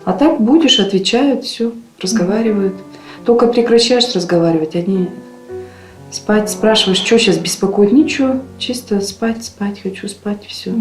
А так будешь, отвечают, все, разговаривают. Только прекращаешь разговаривать, они спать, спрашиваешь, что сейчас беспокоит? Ничего, чисто спать, хочу спать, все.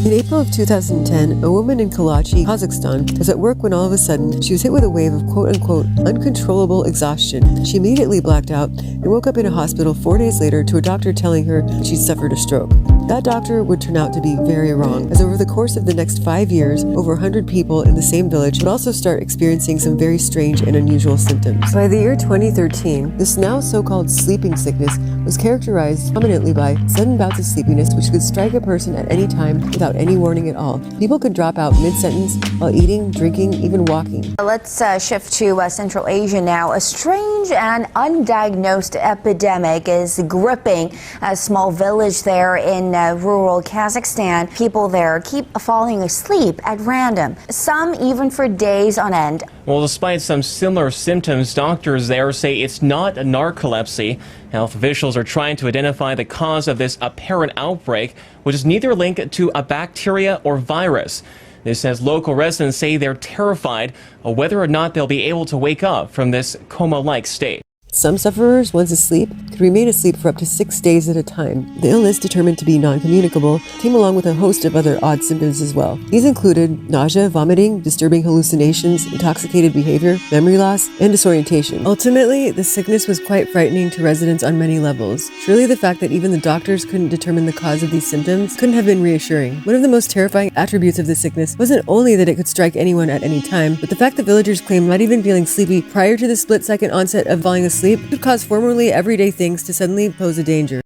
In April of 2010, a woman in Kalachi, Kazakhstan, was at work when all of a sudden she was hit with a wave of quote-unquote uncontrollable exhaustion. She immediately blacked out and woke up in a hospital 4 days later to a doctor telling her she'd suffered a stroke. That doctor would turn out to be very wrong, as over the course of the next 5 years, over 100 people in the same village would also start experiencing some very strange and unusual symptoms. By the year 2013, this now so-called sleeping sickness was characterized prominently by sudden bouts of sleepiness which could strike a person at any time without any warning at all. People could drop out mid-sentence while eating, drinking, even walking. Let's shift to Central Asia now. A strange and undiagnosed epidemic is gripping a small village there in rural Kazakhstan. People there keep falling asleep at random, some even for days on end. Well, despite some similar symptoms, doctors there say it's not a narcolepsy. Health officials are trying to identify the cause of this apparent outbreak, which is neither linked to a bacteria or virus. This as local residents say they're terrified of whether or not they'll be able to wake up from this coma-like state. Some sufferers, once asleep, could remain asleep for up to 6 days at a time. The illness, determined to be non-communicable, came along with a host of other odd symptoms as well. These included nausea, vomiting, disturbing hallucinations, intoxicated behavior, memory loss, and disorientation. Ultimately, the sickness was quite frightening to residents on many levels. Surely the fact that even the doctors couldn't determine the cause of these symptoms couldn't have been reassuring. One of the most terrifying attributes of this sickness wasn't only that it could strike anyone at any time, but the fact that villagers claimed not even feeling sleepy prior to the split-second onset of falling asleep could cause formerly everyday things to suddenly pose a danger.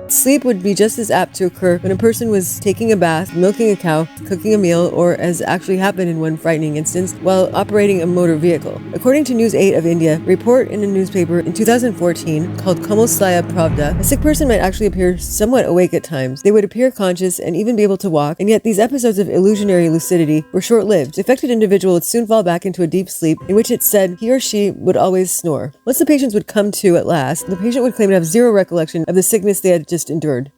Sleep would be just as apt to occur when a person was taking a bath, milking a cow, cooking a meal, or, as actually happened in one frightening instance, while operating a motor vehicle. According to News 8 of India, a report in a newspaper in 2014 called Komostaya Pravda, a sick person might actually appear somewhat awake at times. They would appear conscious and even be able to walk, and yet these episodes of illusionary lucidity were short-lived. The affected individual would soon fall back into a deep sleep in which it said he or she would always snore. Once the patients would come to at last, the patient would claim to have zero recollection of the sickness they had just endured.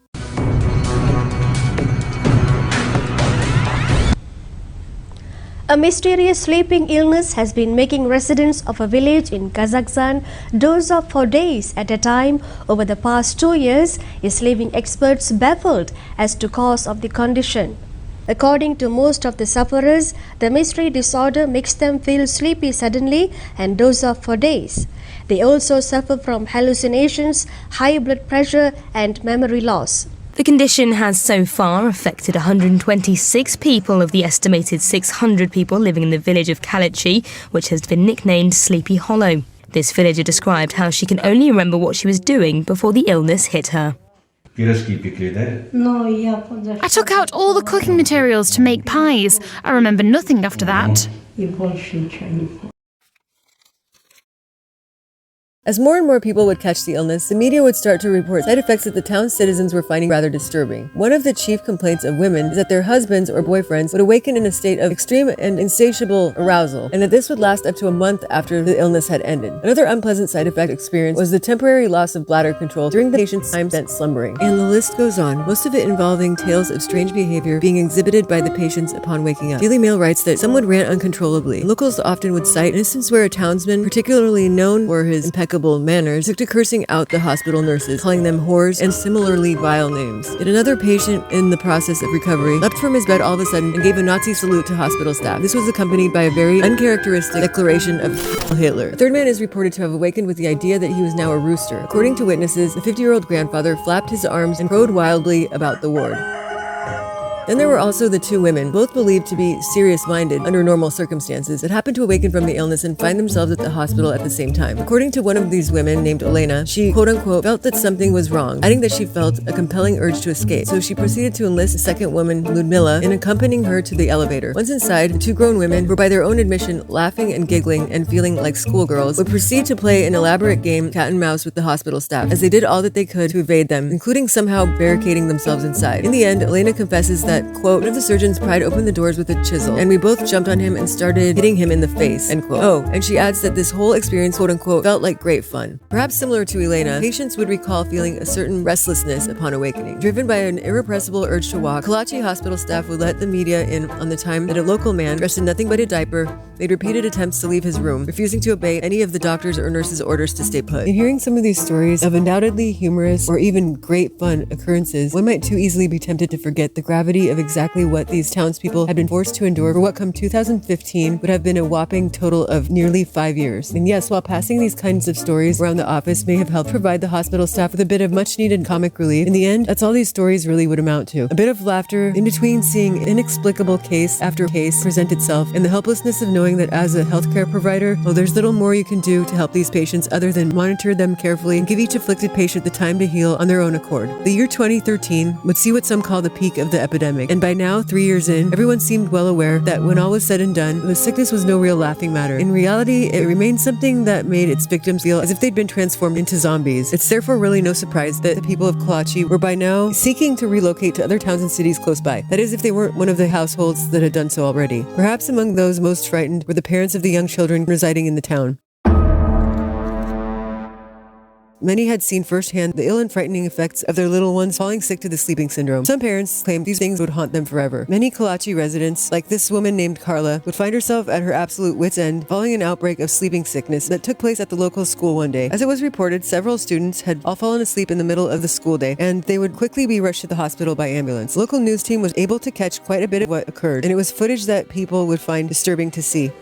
A mysterious sleeping illness has been making residents of a village in Kazakhstan doze off for days at a time over the past 2 years, is leaving experts baffled as to cause of the condition. According to most of the sufferers, the mystery disorder makes them feel sleepy suddenly and doze off for days. They also suffer from hallucinations, high blood pressure and memory loss. The condition has so far affected 126 people of the estimated 600 people living in the village of Kalachi, which has been nicknamed Sleepy Hollow. This villager described how she can only remember what she was doing before the illness hit her. I took out all the cooking materials to make pies. I remember nothing after that. As more and more people would catch the illness, the media would start to report side effects that the town's citizens were finding rather disturbing. One of the chief complaints of women is that their husbands or boyfriends would awaken in a state of extreme and insatiable arousal, and that this would last up to a month after the illness had ended. Another unpleasant side effect experienced was the temporary loss of bladder control during the patient's time spent slumbering. And the list goes on, most of it involving tales of strange behavior being exhibited by the patients upon waking up. Daily Mail writes that some would rant uncontrollably. Locals often would cite an instance where a townsman, particularly known for his impeccable manners, took to cursing out the hospital nurses, calling them whores and similarly vile names. Yet another patient, in the process of recovery, leapt from his bed all of a sudden and gave a Nazi salute to hospital staff. This was accompanied by a very uncharacteristic declaration of Hitler. A third man is reported to have awakened with the idea that he was now a rooster. According to witnesses, the 50-year-old grandfather flapped his arms and crowed wildly about the ward. Then there were also the two women, both believed to be serious-minded under normal circumstances, that happened to awaken from the illness and find themselves at the hospital at the same time. According to one of these women, named Elena, she quote-unquote felt that something was wrong, adding that she felt a compelling urge to escape. So she proceeded to enlist a second woman, Ludmila, in accompanying her to the elevator. Once inside, the two grown women, who by their own admission laughing and giggling and feeling like schoolgirls, would proceed to play an elaborate game cat and mouse with the hospital staff, as they did all that they could to evade them, including somehow barricading themselves inside. In the end, Elena confesses that that, quote, one of the surgeons pried open the doors with a chisel, and we both jumped on him and started hitting him in the face, end quote. Oh, and she adds that this whole experience, quote unquote, felt like great fun. Perhaps similar to Elena, patients would recall feeling a certain restlessness upon awakening. Driven by an irrepressible urge to walk, Kalachi hospital staff would let the media in on the time that a local man, dressed in nothing but a diaper, made repeated attempts to leave his room, refusing to obey any of the doctor's or nurse's orders to stay put. In hearing some of these stories of undoubtedly humorous or even great fun occurrences, one might too easily be tempted to forget the gravity of exactly what these townspeople had been forced to endure for what come 2015 would have been a whopping total of nearly 5 years. And yes, while passing these kinds of stories around the office may have helped provide the hospital staff with a bit of much needed comic relief, in the end, that's all these stories really would amount to. A bit of laughter in between seeing inexplicable case after case present itself, and the helplessness of knowing that as a healthcare provider, well, there's little more you can do to help these patients other than monitor them carefully and give each afflicted patient the time to heal on their own accord. The year 2013 would see what some call the peak of the epidemic, and by now, 3 years in, everyone seemed well aware that when all was said and done, the sickness was no real laughing matter. In reality, it remained something that made its victims feel as if they'd been transformed into zombies. It's therefore really no surprise that the people of Kalachi were by now seeking to relocate to other towns and cities close by. That is, if they weren't one of the households that had done so already. Perhaps among those most frightened were the parents of the young children residing in the town. Many had seen firsthand the ill and frightening effects of their little ones falling sick to the sleeping syndrome. Some parents claimed these things would haunt them forever. Many Kalachi residents, like this woman named Carla, would find herself at her absolute wit's end following an outbreak of sleeping sickness that took place at the local school one day. As it was reported, several students had all fallen asleep in the middle of the school day, and they would quickly be rushed to the hospital by ambulance. The local news team was able to catch quite a bit of what occurred, and it was footage that people would find disturbing to see.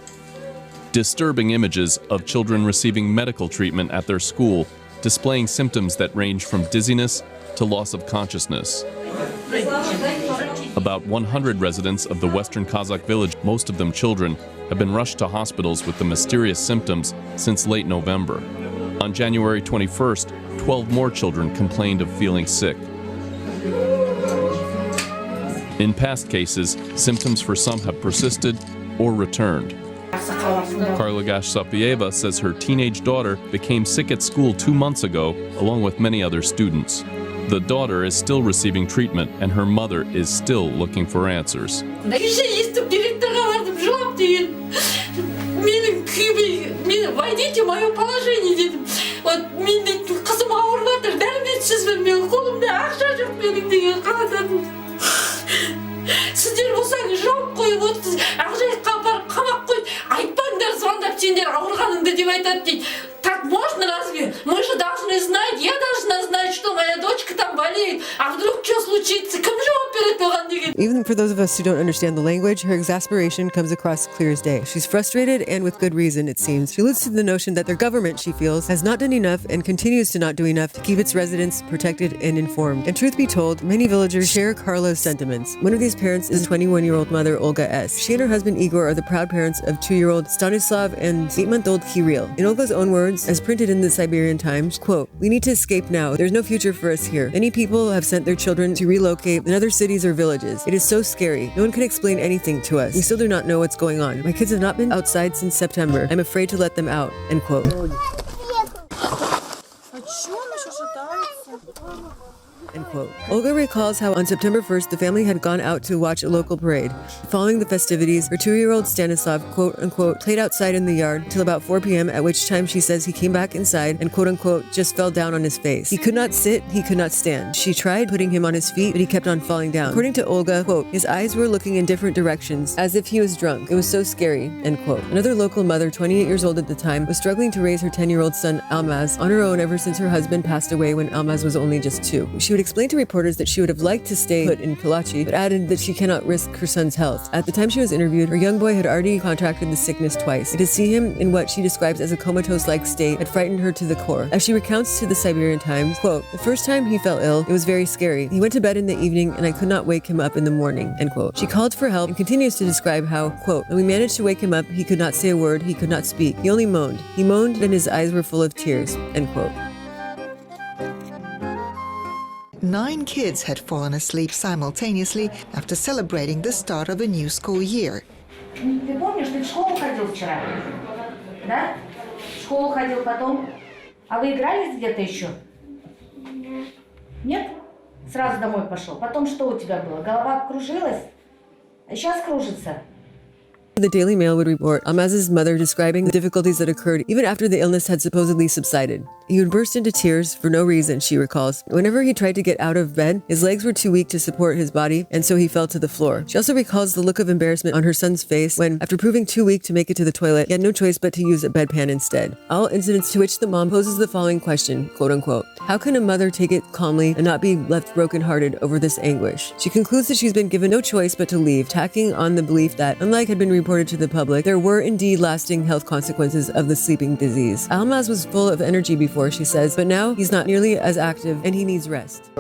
Disturbing images of children receiving medical treatment at their school, displaying symptoms that range from dizziness to loss of consciousness. About 100 residents of the western Kazakh village, most of them children, have been rushed to hospitals with the mysterious symptoms since late November. On January 21st, 12 more children complained of feeling sick. In past cases, symptoms for some have persisted or returned. Carla Sapieva says her teenage daughter became sick at school 2 months ago, along with many other students. The daughter is still receiving treatment, and her mother is still looking for answers. Сіздер болсаңыз жауап қойып отырсыз, ақжайыққа барып қамап қойды, айтпаңдар, звондап сендер ауырғаныңды деп айтады дейді. Так можно разве? Мы же должны знать, я должна знать, что моя дочка там болеет, а вдруг что случится? Кім жауап береді оған деген? Even for those of us who don't understand the language, her exasperation comes across clear as day. She's frustrated, and with good reason, it seems. She alludes to the notion that their government, she feels, has not done enough and continues to not do enough to keep its residents protected and informed. And truth be told, many villagers share Carla's sentiments. One of these parents is 21-year-old mother Olga S. She and her husband Igor are the proud parents of 2-year-old Stanislav and 8-month-old Kirill. In Olga's own words, as printed in the Siberian Times, quote, "We need to escape now. There's no future for us here. Many people have sent their children to relocate in other cities or villages. It is so scary. No one can explain anything to us. We still do not know what's going on. My kids have not been outside since September. I'm afraid to let them out," end quote. End quote. Olga recalls how on September 1st, the family had gone out to watch a local parade. Following the festivities, her 2-year-old Stanislav, quote unquote, played outside in the yard till about 4 p.m., at which time she says he came back inside and, quote unquote, just fell down on his face. He could not sit, he could not stand. She tried putting him on his feet, but he kept on falling down. According to Olga, quote, his eyes were looking in different directions, as if he was drunk. It was so scary, end quote. Another local mother, 28 years old at the time, was struggling to raise her 10-year-old son, Almaz, on her own ever since her husband passed away when Almaz was only just 2. She would explain to reporters that she would have liked to stay put in Kalachi, but added that she cannot risk her son's health. At the time she was interviewed, her young boy had already contracted the sickness twice. To see him in what she describes as a comatose-like state had frightened her to the core. As she recounts to the Siberian Times, quote, "The first time he fell ill, it was very scary. He went to bed in the evening and I could not wake him up in the morning," end quote. She called for help and continues to describe how, quote, "When we managed to wake him up, he could not say a word, he could not speak. He only moaned. He moaned and his eyes were full of tears," end quote. 9 kids had fallen asleep simultaneously after celebrating the start of a new school year. Ты помнишь, ты в школу ходил вчера? Да? В школу ходил потом. А вы игрались где-то еще? Нет? Сразу домой пошел. Потом что у тебя было? Голова кружилась? Сейчас кружится. The Daily Mail would report Almaz's mother describing the difficulties that occurred even after the illness had supposedly subsided. He would burst into tears for no reason, she recalls. Whenever he tried to get out of bed, his legs were too weak to support his body, and so he fell to the floor. She also recalls the look of embarrassment on her son's face when, after proving too weak to make it to the toilet, he had no choice but to use a bedpan instead. All incidents to which the mom poses the following question, quote unquote, how can a mother take it calmly and not be left brokenhearted over this anguish? She concludes that she's been given no choice but to leave, tacking on the belief that, unlike had been reported to the public, there were indeed lasting health consequences of the sleeping disease. Almaz was full of energy before, she says, but now he's not nearly as active and he needs rest.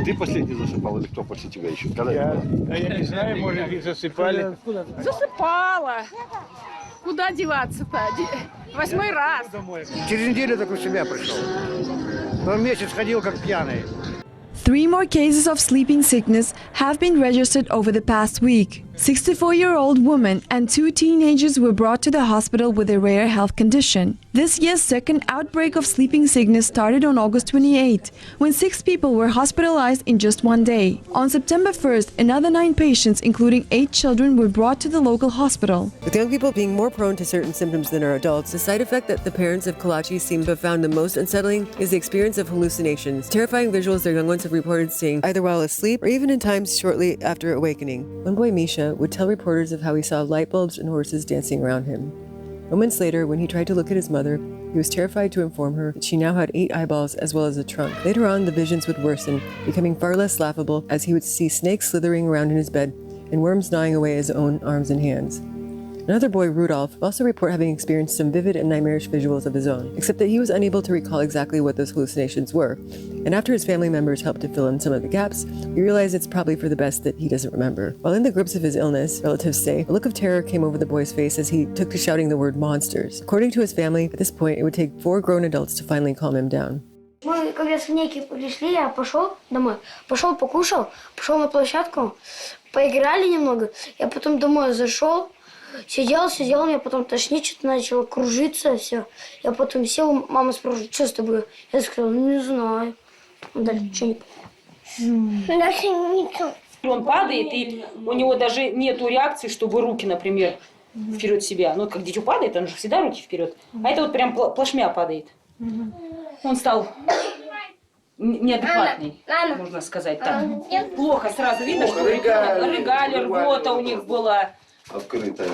Ты последний засыпал или кто после тебя еще? Я не знаю, может, и засыпали. Засыпала. Куда деваться-то? 8-й раз. Через неделю только в себя пришел. Но месяц ходил как пьяный. 3 more cases of sleeping sickness have been registered over the past week. 64-year-old woman and 2 teenagers were brought to the hospital with a rare health condition. This year's second outbreak of sleeping sickness started on August 28, when 6 people were hospitalized in just one day. On September 1st, another 9 patients, including 8 children, were brought to the local hospital. With young people being more prone to certain symptoms than are adults, the side effect that the parents of Kalachi seem to have found the most unsettling is the experience of hallucinations, terrifying visuals their young ones have reported seeing either while asleep or even in times shortly after awakening. One boy, Misha, would tell reporters of how he saw light bulbs and horses dancing around him. Moments later, when he tried to look at his mother, he was terrified to inform her that she now had 8 eyeballs as well as a trunk. Later on, the visions would worsen, becoming far less laughable as he would see snakes slithering around in his bed and worms gnawing away his own arms and hands. Another boy, Rudolph, would also report having experienced some vivid and nightmarish visuals of his own, except that he was unable to recall exactly what those hallucinations were. And after his family members helped to fill in some of the gaps, we realized it's probably for the best that he doesn't remember. While in the grips of his illness, relatives say, a look of terror came over the boy's face as he took to shouting the word monsters. According to his family, at this point, it would take 4 grown adults to finally calm him down. Мы, когда с Ники пришли, я пошел домой, пошел покушал, пошел на площадку, поиграли немного, я потом домой зашел, сидел, меня потом тошнить, что-то начало кружиться, все. Я потом сел, мама спрашивает, что с тобой? Я сказала, не знаю. Дальше ничего не поняла. Он падает, и у него даже нету реакции, чтобы руки, например, вперед себя. Ну, как дитё падает, он же всегда руки вперед. А это вот прям плашмя падает. Он стал неадекватный, можно сказать так. Плохо сразу видно, что рыгали, рвота у них была. Открытая.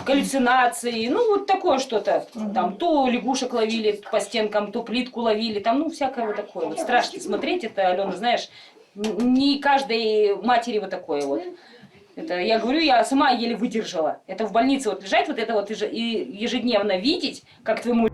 Галлюцинации, ну вот такое что-то. Там то лягушек ловили по стенкам, то плитку ловили, там, ну, всякое вот такое. Вот страшно смотреть это, Алена, знаешь, не каждой матери вот такое вот. Это, я говорю, я сама еле выдержала. Это в больнице вот лежать, вот это вот и ежедневно видеть, как твоему...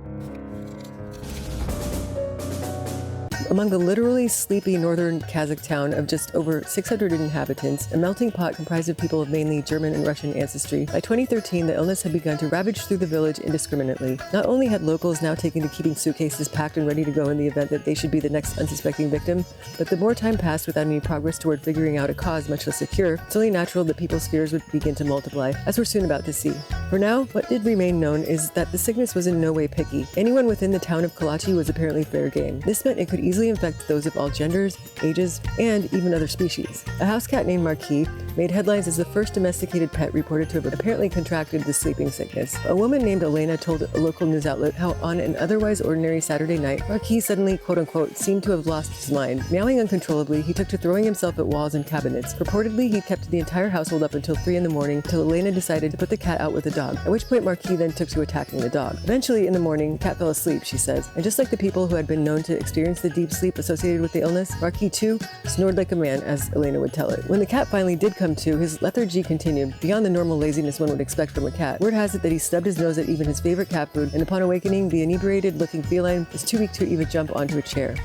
Among the literally sleepy northern Kazakh town of just over 600 inhabitants, a melting pot comprised of people of mainly German and Russian ancestry, by 2013 the illness had begun to ravage through the village indiscriminately. Not only had locals now taken to keeping suitcases packed and ready to go in the event that they should be the next unsuspecting victim, but the more time passed without any progress toward figuring out a cause, much less a cure, it's only natural that people's fears would begin to multiply, as we're soon about to see. For now, what did remain known is that the sickness was in no way picky. Anyone within the town of Kalachi was apparently fair game. This meant it could easily infect those of all genders, ages, and even other species. A house cat named Marquis made headlines as the first domesticated pet reported to have apparently contracted the sleeping sickness. A woman named Elena told a local news outlet how on an otherwise ordinary Saturday night, Marquis suddenly, quote-unquote, seemed to have lost his mind. Meowing uncontrollably, he took to throwing himself at walls and cabinets. Reportedly, he kept the entire household up until 3 in the morning until Elena decided to put the cat out with the dog, at which point Marquis then took to attacking the dog. Eventually, in the morning, the cat fell asleep, she says, and just like the people who had been known to experience the deep sleep associated with the illness, Marquis too snored like a man, as Elena would tell it. When the cat finally did come to, his lethargy continued, beyond the normal laziness one would expect from a cat. Word has it that he stubbed his nose at even his favorite cat food, and upon awakening, the inebriated-looking feline was too weak to even jump onto a chair.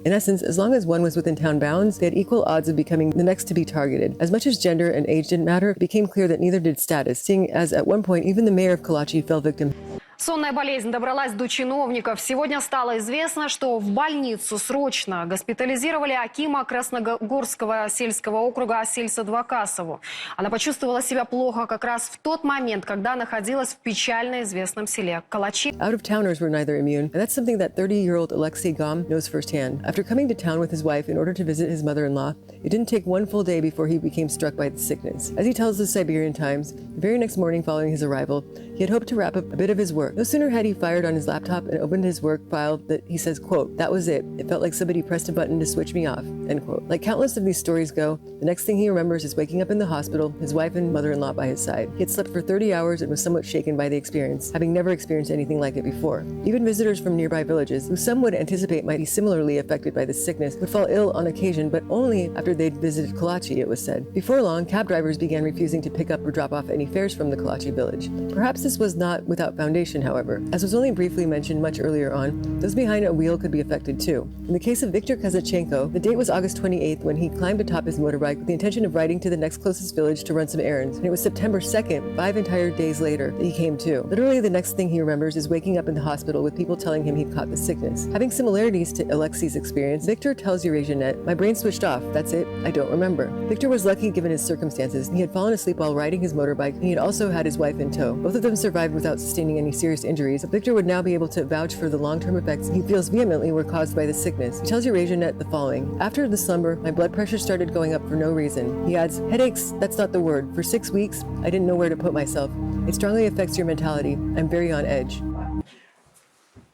In essence, as long as one was within town bounds, they had equal odds of becoming the next to be targeted. As much as gender and age didn't matter, it became clear that neither did status, seeing as at one point even the mayor of Kalachi fell victim. Сонная болезнь добралась до чиновников. Сегодня стало известно, что в больницу срочно госпитализировали акима Красногорского сельского округа Асельса Двакасову. Она почувствовала себя плохо как раз в тот момент, когда находилась в печально известном селе Калачи. Out-of-towners were neither immune, and that's something that 30-year-old Alexei Gom knows firsthand. After coming to town with his wife in order to visit his mother-in-law, it didn't take one full day before he became struck by the sickness. As he tells the Siberian Times, the very next morning following his arrival, he had hoped to wrap up a bit of his work. No sooner had he fired on his laptop and opened his work file that he says, quote, "That was it. It felt like somebody pressed a button to switch me off," end quote. Like countless of these stories go, the next thing he remembers is waking up in the hospital, his wife and mother-in-law by his side. He had slept for 30 hours and was somewhat shaken by the experience, having never experienced anything like it before. Even visitors from nearby villages, who some would anticipate might be similarly affected by this sickness, would fall ill on occasion, but only after they'd visited Kalachi, it was said. Before long, cab drivers began refusing to pick up or drop off any fares from the Kalachi village. Perhaps this was not without foundation, however. As was only briefly mentioned much earlier on, those behind a wheel could be affected too. In the case of Viktor Kazachenko, the date was August 28th when he climbed atop his motorbike with the intention of riding to the next closest village to run some errands. And it was September 2nd, 5 entire days later, that he came to. Literally the next thing he remembers is waking up in the hospital with people telling him he'd caught the sickness. Having similarities to Alexei's experience, Viktor tells EurasiaNet, "My brain switched off. That's it. I don't remember." Viktor was lucky given his circumstances. He had fallen asleep while riding his motorbike, and he had also had his wife in tow. Both of them survived without sustaining any serious injuries. Viktor would now be able to vouch for the long-term effects he feels vehemently were caused by the sickness. He tells EurasiaNet the following: "After the slumber, my blood pressure started going up for no reason." He adds, "Headaches, that's not the word. For 6 weeks, I didn't know where to put myself. It strongly affects your mentality. I'm very on edge."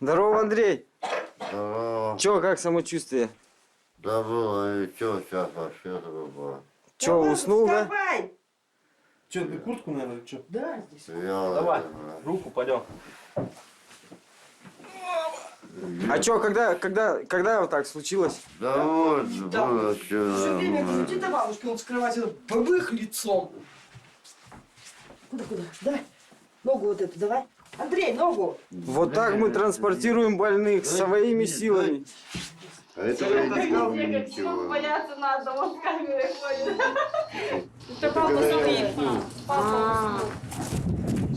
Здорово, Андрей. Здорово. Чё, как самочувствие? Да было, и чё, сейчас вообще было. Чё, уснул, да? Чё, ты куртку, наверное, чё? Да, здесь. Давай, руку пойдем. А чё, когда вот так случилось? Да вот, было всё. Все время крути до бабушки, он с кровати бабых лицом. Куда? Давай. Ногу вот эту давай. Андрей, ногу. Вот так мы транспортируем больных своими силами. А это ничего. Бояться надо, вот с камерой ходит. Это папа спит.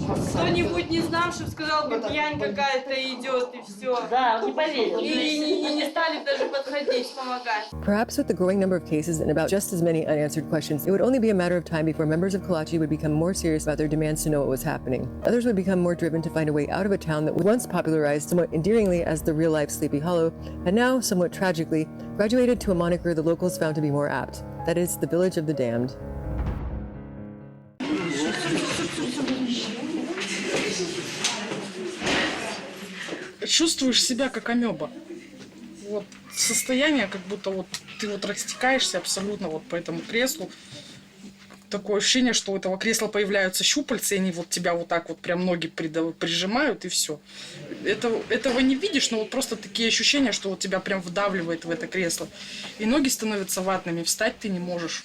Кто-нибудь не знавший сказал бы, пьянь какая-то идет, и все. Да, не поверил. И не стали даже подходить, помогать. Perhaps with the growing number of cases and about just as many unanswered questions, it would only be a matter of time before members of Kalachi would become more serious about their demands to know what was happening. Others would become more driven to find a way out of a town that was once popularized somewhat endearingly as the real-life Sleepy Hollow, and now, somewhat tragically, graduated to a moniker the locals found to be more apt. That is, the Village of the Damned. Чувствуешь себя как амеба. Вот состояние, как будто вот ты вот растекаешься абсолютно вот по этому креслу. Такое ощущение, что у этого кресла появляются щупальца, и они вот тебя вот так вот прям ноги прижимают, и все. Этого не видишь, но вот просто такие ощущения, что вот тебя прям вдавливает в это кресло. И ноги становятся ватными, встать ты не можешь.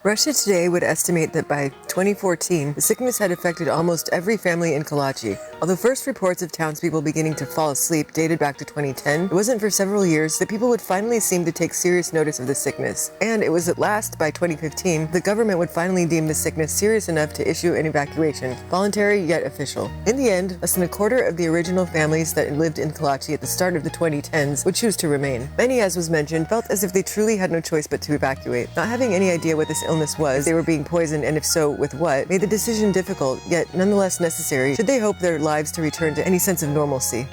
Russia Today would estimate that by 2014, the sickness had affected almost every family in Kalachi. Although first reports of townspeople beginning to fall asleep dated back to 2010, it wasn't for several years that people would finally seem to take serious notice of the sickness. And it was at last, by 2015, the government would finally deem the sickness serious enough to issue an evacuation, voluntary yet official. In the end, less than a quarter of the original families that lived in Kalachi at the start of the 2010s would choose to remain. Many, as was mentioned, felt as if they truly had no choice but to evacuate. Not having any idea what this illness was, if they were being poisoned, and if so, with what, made the decision difficult, yet nonetheless necessary, should they hope their lives to return to any sense of normalcy.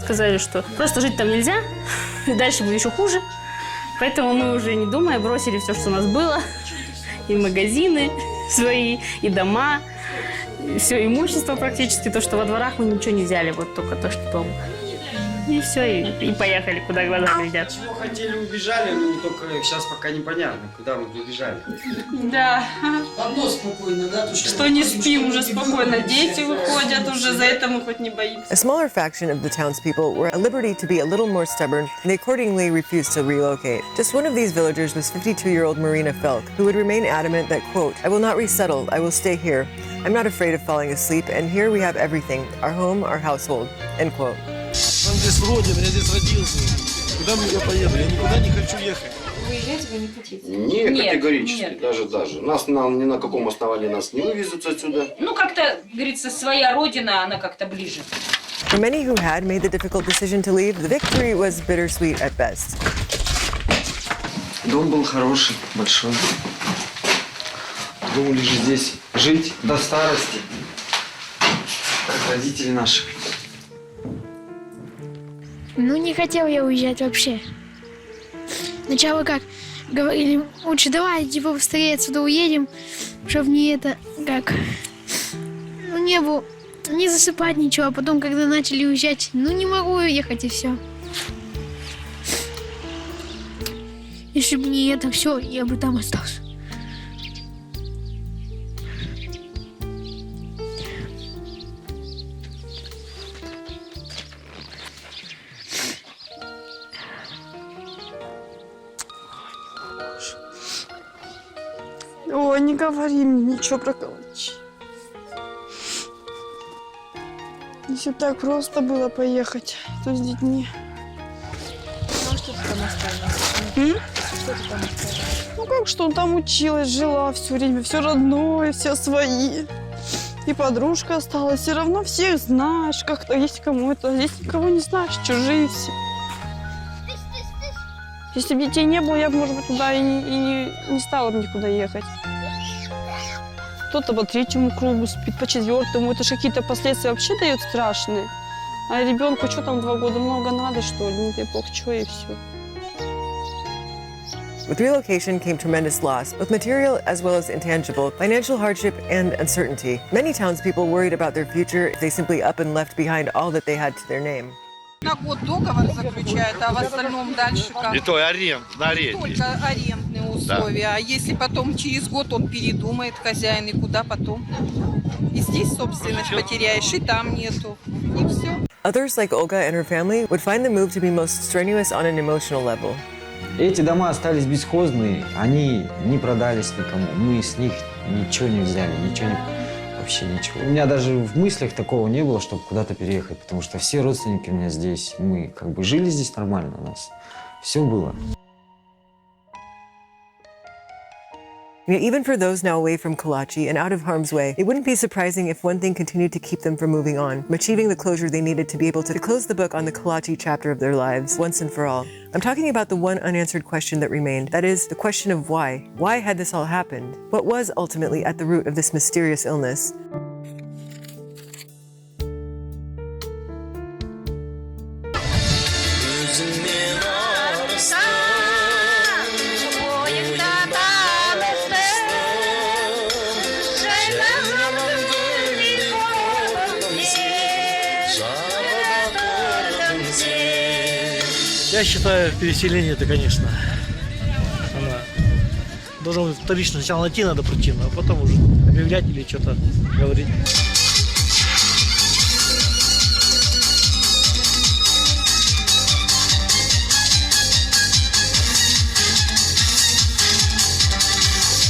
Сказали, что просто жить там нельзя, и дальше будет еще хуже. Поэтому мы уже не думая бросили все, что у нас было, и магазины свои, и дома, и все имущество практически, то, что во дворах мы ничего не взяли, вот только то, что дома. И все, и поехали, куда глаза глядят. Чего хотели, убежали, но только сейчас пока непонятно, куда мы убежали. Да. Одно спокойно, да? Что не спим уже спокойно, дети выходят уже, за это мы хоть не боимся. A smaller faction of the townspeople were at liberty to be a little more stubborn, and they accordingly refused to relocate. Just one of these villagers was 52-year-old Marina Felk, who would remain adamant that, quote, "I will not resettle, I will stay here. I'm not afraid of falling asleep, and here we have everything, our home, our household," end quote. Он здесь родом, я здесь родился. Куда я поеду? Я никуда не хочу ехать. Выезжать вы не хотите? Нет, категорически. Нет. Даже. Нас ни на каком основании нас не вывезут отсюда. Ну, как-то, говорится, своя родина, она как-то ближе. For many who had made the difficult decision to leave, the victory was bittersweet at best. Дом был хороший, большой. Думали же здесь жить до старости, как родители наши. Ну, не хотел я уезжать вообще. Сначала как говорили, лучше давай, типа, быстрее отсюда уедем, чтобы не это, как, ну, не было, не засыпать ничего, а потом, когда начали уезжать, ну, не могу уехать, и все. Если бы не это все, я бы там остался. Ой, не говори мне ничего про Калачи. Если так просто было поехать, то с детьми. Ну, что ты там оставила? Что ты там оставила? Ну как что, там училась, жила все время, все родное, все свои. И подружка осталась, все равно всех знаешь, как-то есть кому это, здесь никого не знаешь, чужие все. Если бы детей не было, я бы, может быть, туда и не стала бы никуда ехать. Кто-то по 3-му кругу спит, по 4-му. Это же какие-то последствия вообще дают страшные. А ребенку что там 2 года, много надо, что ли? Не дай бог, что и все. With relocation came tremendous loss, both material as well as intangible, financial hardship and uncertainty. Many townspeople worried about their future if they simply up and left behind all that they had to their name. На год договор заключают, а в остальном дальше как? И то на аренде. Только арендные условия. Да. А если потом через год он передумает, хозяин, и куда потом? И здесь собственность потеряешь, и там нету. И все. Others, like Olga and her family, would find the move to be most strenuous on an emotional level. Эти дома остались бесхозные, они не продались никому. Мы с них ничего не взяли, вообще ничего. У меня даже в мыслях такого не было, чтобы куда-то переехать, потому что все родственники у меня здесь. Мы как бы жили здесь нормально, у нас все было. Even for those now away from Kalachi and out of harm's way, it wouldn't be surprising if one thing continued to keep them from moving on, achieving the closure they needed to be able to close the book on the Kalachi chapter of their lives once and for all. I'm talking about the one unanswered question that remained, that is, the question of why. Why had this all happened? What was ultimately at the root of this mysterious illness? Я считаю, переселение это, конечно, должно быть вторично. Сначала найти надо причину, а потом уже объявлять или что-то говорить.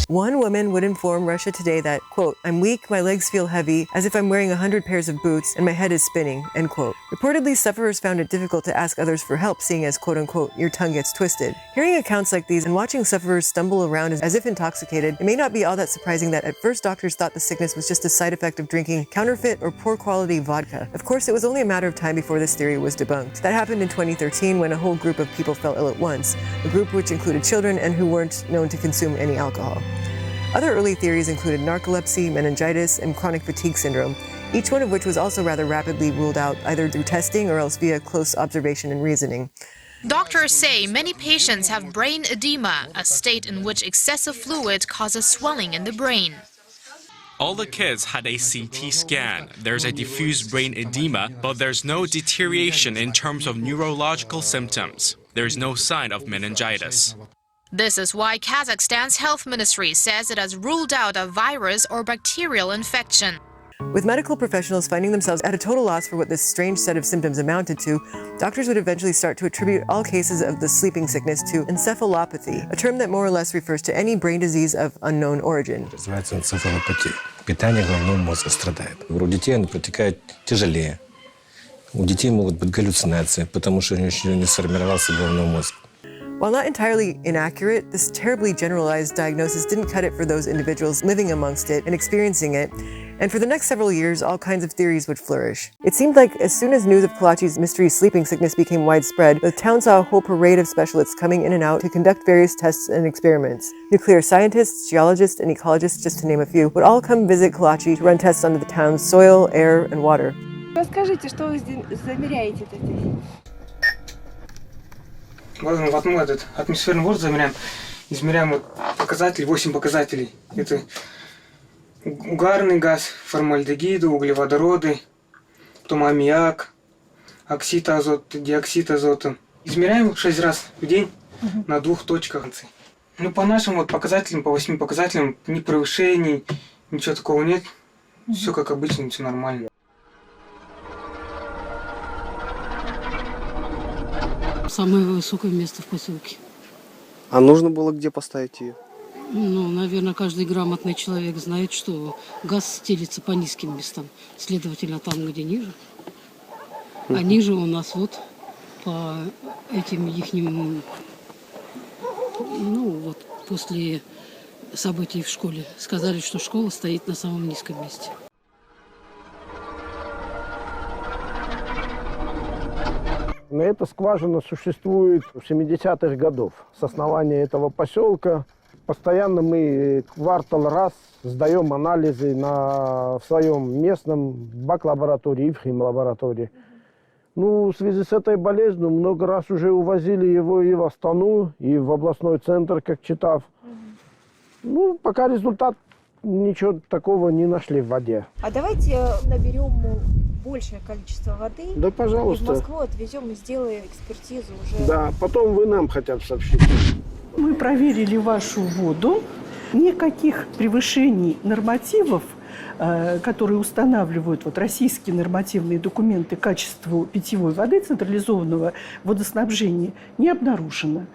One woman would inform Russia Today that, quote, "I'm weak, my legs feel heavy, as if I'm wearing 100 pairs of boots, and my head is spinning," end quote. Reportedly, sufferers found it difficult to ask others for help, seeing as, quote unquote, your tongue gets twisted. Hearing accounts like these and watching sufferers stumble around as if intoxicated, it may not be all that surprising that at first doctors thought the sickness was just a side effect of drinking counterfeit or poor quality vodka. Of course, it was only a matter of time before this theory was debunked. That happened in 2013 when a whole group of people fell ill at once, a group which included children and who weren't known to consume any alcohol. Other early theories included narcolepsy, meningitis, and chronic fatigue syndrome, each one of which was also rather rapidly ruled out either through testing or else via close observation and reasoning. Doctors say many patients have brain edema, a state in which excessive fluid causes swelling in the brain. All the kids had a CT scan. There's a diffuse brain edema, but there's no deterioration in terms of neurological symptoms. There's no sign of meningitis. This is why Kazakhstan's health ministry says it has ruled out a virus or bacterial infection. With medical professionals finding themselves at a total loss for what this strange set of symptoms amounted to, doctors would eventually start to attribute all cases of the sleeping sickness to encephalopathy, a term that more or less refers to any brain disease of unknown origin. Называется энцефалопатия. Питание головного мозга страдает. У детей оно протекает тяжелее. У детей могут быть галлюцинации, потому что еще не сформировался головной мозг. While not entirely inaccurate, this terribly generalized diagnosis didn't cut it for those individuals living amongst it and experiencing it, and for the next several years, all kinds of theories would flourish. It seemed like as soon as news of Kalachi's mystery sleeping sickness became widespread, the town saw a whole parade of specialists coming in and out to conduct various tests and experiments. Nuclear scientists, geologists, and ecologists, just to name a few, would all come visit Kalachi to run tests on the town's soil, air, and water. Расскажите, что вы замеряете здесь? Вот мы атмосферный воздух замеряем, измеряем вот показатели, 8 показателей. Это угарный газ, формальдегиды, углеводороды, потом аммиак, оксид азота, диоксид азота. Измеряем 6 раз в день на 2 точках. Ну, по нашим вот показателям, по 8 показателям, ни превышений, ничего такого нет. Все как обычно, все нормально. Самое высокое место в поселке. А нужно было где поставить ее? Ну, наверное, каждый грамотный человек знает, что газ стелится по низким местам. Следовательно, там, где ниже. А ниже у нас вот по этим ихним... Ну, вот после событий в школе сказали, что школа стоит на самом низком месте. Эта скважина существует с 70-х годов. С основания этого поселка постоянно мы квартал раз сдаем анализы в своем местном бак-лаборатории и в химлаборатории. Ну, в связи с этой болезнью много раз уже увозили его и в Астану, и в областной центр, как читав. Ну, пока результат ничего такого не нашли в воде. А давайте наберем большее количество воды. Да, пожалуйста. И в Москву отвезем и сделаем экспертизу уже. Да, потом вы нам хотят сообщить. Мы проверили вашу воду. Никаких превышений нормативов, которые устанавливают российские нормативные документы качеству питьевой воды централизованного водоснабжения, не обнаружено.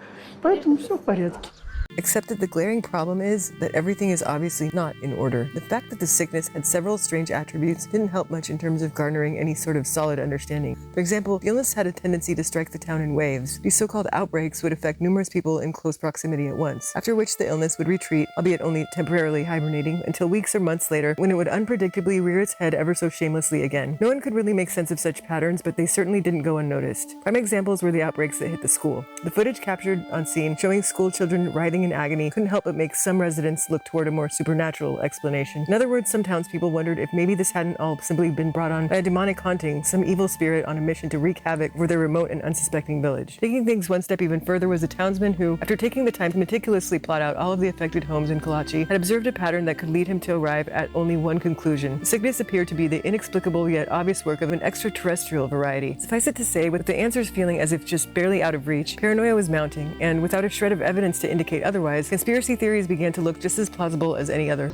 Поэтому все в порядке. Except that the glaring problem is that everything is obviously not in order. The fact that the sickness had several strange attributes didn't help much in terms of garnering any sort of solid understanding. For example, the illness had a tendency to strike the town in waves. These so-called outbreaks would affect numerous people in close proximity at once, after which the illness would retreat, albeit only temporarily hibernating, until weeks or months later, when it would unpredictably rear its head ever so shamelessly again. No one could really make sense of such patterns, but they certainly didn't go unnoticed. Prime examples were the outbreaks that hit the school. The footage captured on scene showing school children writhing in agony couldn't help but make some residents look toward a more supernatural explanation. In other words, some townspeople wondered if maybe this hadn't all simply been brought on by a demonic haunting, some evil spirit on a mission to wreak havoc for their remote and unsuspecting village. Taking things one step even further was a townsman who, after taking the time to meticulously plot out all of the affected homes in Kalachi, had observed a pattern that could lead him to arrive at only one conclusion. The sickness appeared to be the inexplicable yet obvious work of an extraterrestrial variety. Suffice it to say, with the answers feeling as if just barely out of reach, paranoia was mounting, and without a shred of evidence to indicate otherwise, conspiracy theories began to look just as plausible as any other.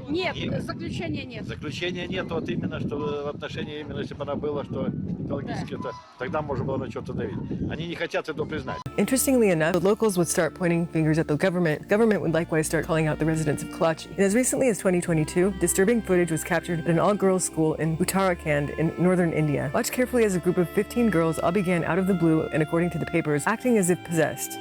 Нет, заключения нет. Заключения нет, вот именно, что в отношении, именно если бы она была, что экологически, это, тогда можно было на что-то давить. Они не хотят этого признать. Interestingly enough, the locals would start pointing fingers at the government. The government would likewise start calling out the residents of Kalachi. And as recently as 2022, disturbing footage was captured at an all-girls school in Uttarakhand in northern India. Watch carefully as a group of 15 girls all began out of the blue and, according to the papers, acting as if possessed.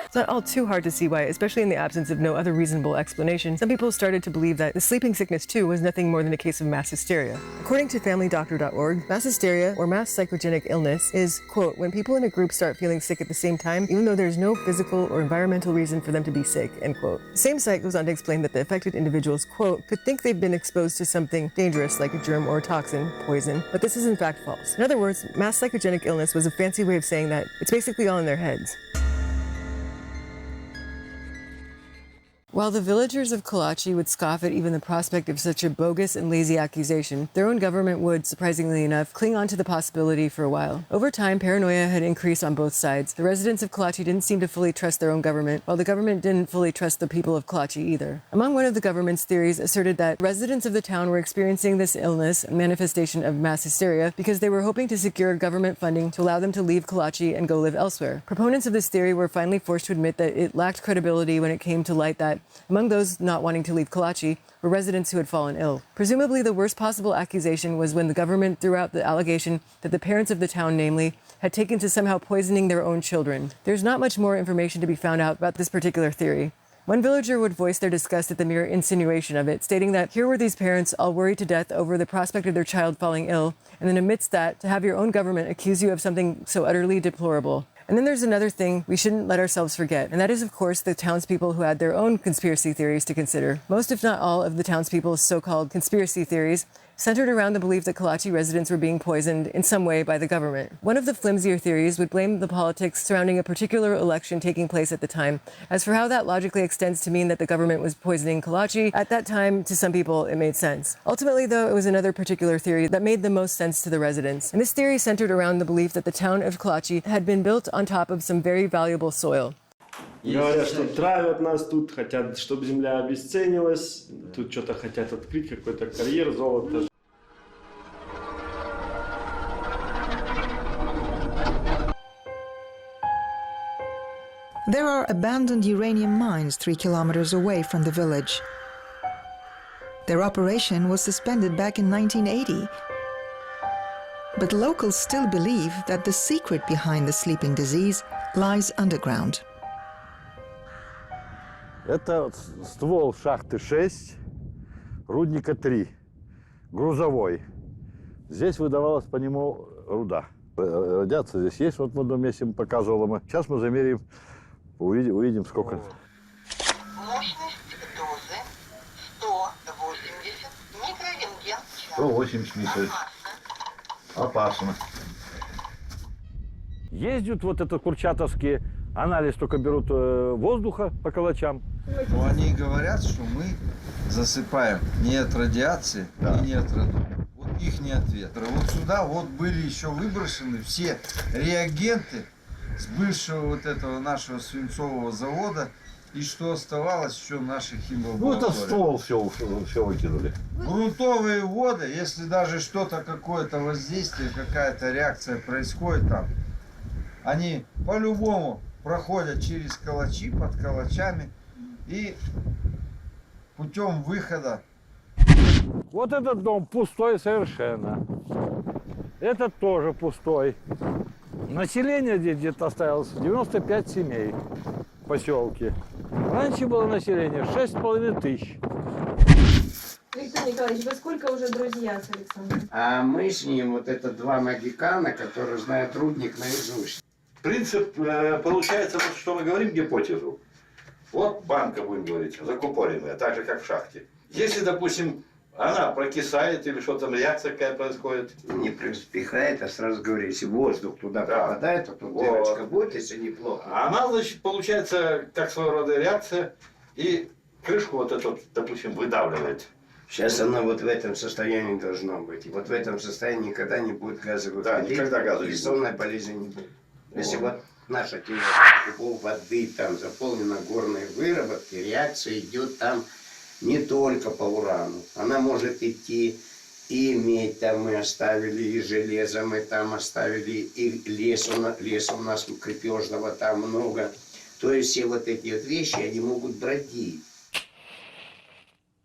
It's not all too hard to see why, especially in the absence of no other reasonable explanation, some people started to believe that the sleeping sickness too was nothing more than a case of mass hysteria. According to FamilyDoctor.org, mass hysteria, or mass psychogenic illness, is, quote, when people in a group start feeling sick at the same time, even though there's no physical or environmental reason for them to be sick, end quote. The same site goes on to explain that the affected individuals, quote, could think they've been exposed to something dangerous like a germ or a toxin, poison, but this is in fact false. In other words, mass psychogenic illness was a fancy way of saying that it's basically all in their heads. While the villagers of Kalachi would scoff at even the prospect of such a bogus and lazy accusation, their own government would, surprisingly enough, cling on to the possibility for a while. Over time, paranoia had increased on both sides. The residents of Kalachi didn't seem to fully trust their own government, while the government didn't fully trust the people of Kalachi either. Among one of the government's theories asserted that residents of the town were experiencing this illness, a manifestation of mass hysteria, because they were hoping to secure government funding to allow them to leave Kalachi and go live elsewhere. Proponents of this theory were finally forced to admit that it lacked credibility when it came to light that among those not wanting to leave Kalachi were residents who had fallen ill. Presumably, the worst possible accusation was when the government threw out the allegation that the parents of the town, namely, had taken to somehow poisoning their own children. There's not much more information to be found out about this particular theory. One villager would voice their disgust at the mere insinuation of it, stating that here were these parents all worried to death over the prospect of their child falling ill, and then amidst that, to have your own government accuse you of something so utterly deplorable. And then there's another thing we shouldn't let ourselves forget, and that is, of course, the townspeople who had their own conspiracy theories to consider. Most, if not all, of the townspeople's so-called conspiracy theories centered around the belief that Kalachi residents were being poisoned in some way by the government. One of the flimsier theories would blame the politics surrounding a particular election taking place at the time. As for how that logically extends to mean that the government was poisoning Kalachi, at that time, to some people, it made sense. Ultimately, though, it was another particular theory that made the most sense to the residents. And this theory centered around the belief that the town of Kalachi had been built on top of some very valuable soil. Говорят, что травят нас тут, хотят, чтобы земля обесценилась, тут что-то хотят открыть, какой-то карьер, золото. There are abandoned uranium mines 3 kilometers away from the village. Their operation was suspended back in 1980. But locals still believe that the secret behind the sleeping disease lies underground. Это ствол шахты 6, рудника 3, грузовой. Здесь выдавалась по нему руда. Радиация здесь есть, вот в одном месте мы показывали. Сейчас мы замерим, увидим сколько. Мощность дозы 180 микрорентген. 180 микрорентген. Опасно. Ездят вот это курчатовские, анализ только берут воздуха по калачам. Ну, они говорят, что мы засыпаем не от радиации и не от радона. Вот их не ответ. Вот сюда вот были еще выброшены все реагенты с бывшего вот этого нашего свинцового завода. И что оставалось еще в наших химлабораториях. Ну, это ствол все выкинули. Грунтовые воды, если даже что-то, какое-то воздействие, какая-то реакция происходит там, они по-любому проходят через калачи, под калачами и путем выхода. Вот этот дом пустой совершенно. Этот тоже пустой. Население здесь где-то осталось 95 семей в поселке. Раньше было население 6,5 тысяч. Виктор Николаевич, вы сколько уже друзья с Александром? А мы с ним, вот это 2 магикана, которые знают рудник наизусть. Принцип, получается, вот, что мы говорим гипотезу. Вот банка, будем говорить, закупоренная, так же, как в шахте. Если, допустим, она прокисает или что там, реакция какая происходит? Не проспихает, а сразу говорю, если воздух туда попадает, то тут дырочка будет, если неплохо. Она, значит, получается, как своего рода реакция, и крышку вот эту, допустим, выдавливает. Сейчас она вот в этом состоянии должна быть. И вот в этом состоянии никогда не будет газа выходить. Да, никогда газа не будет. И сонной болезни не будет. Если вот наша тело кубов воды там заполнена горной выработкой, реакция идет там не только по урану. Она может идти и медь там мы оставили, и железо мы там оставили, и леса у нас крепежного там много. То есть все вот эти вот вещи, они могут бродить.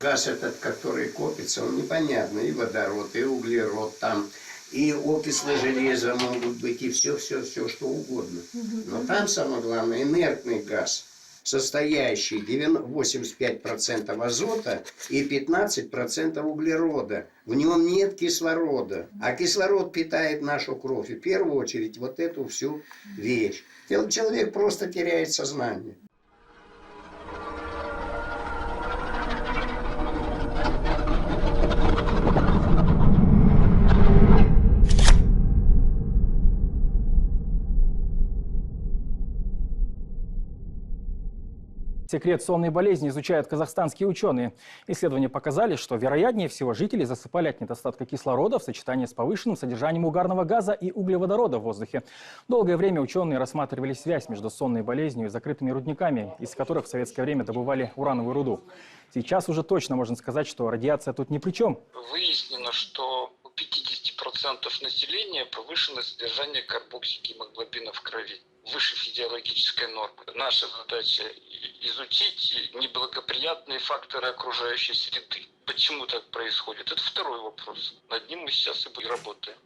Газ этот, который копится, он непонятный. И водород, и углерод там, и окислы железа могут быть, и все, что угодно. Но там самое главное инертный газ, состоящий 85% азота и 15% углерода. В нем нет кислорода, а кислород питает нашу кровь. И в первую очередь вот эту всю вещь. Человек просто теряет сознание. Секрет сонной болезни изучают казахстанские ученые. Исследования показали, что вероятнее всего жители засыпали от недостатка кислорода в сочетании с повышенным содержанием угарного газа и углеводорода в воздухе. Долгое время ученые рассматривали связь между сонной болезнью и закрытыми рудниками, из которых в советское время добывали урановую руду. Сейчас уже точно можно сказать, что радиация тут ни при чем. Выяснено, что у 50% населения повышенное содержание карбоксигемоглобина в крови, выше физиологической нормы. Наша задача изучить неблагоприятные факторы окружающей среды. Почему так происходит? Это второй вопрос. Над ним мы сейчас и работаем.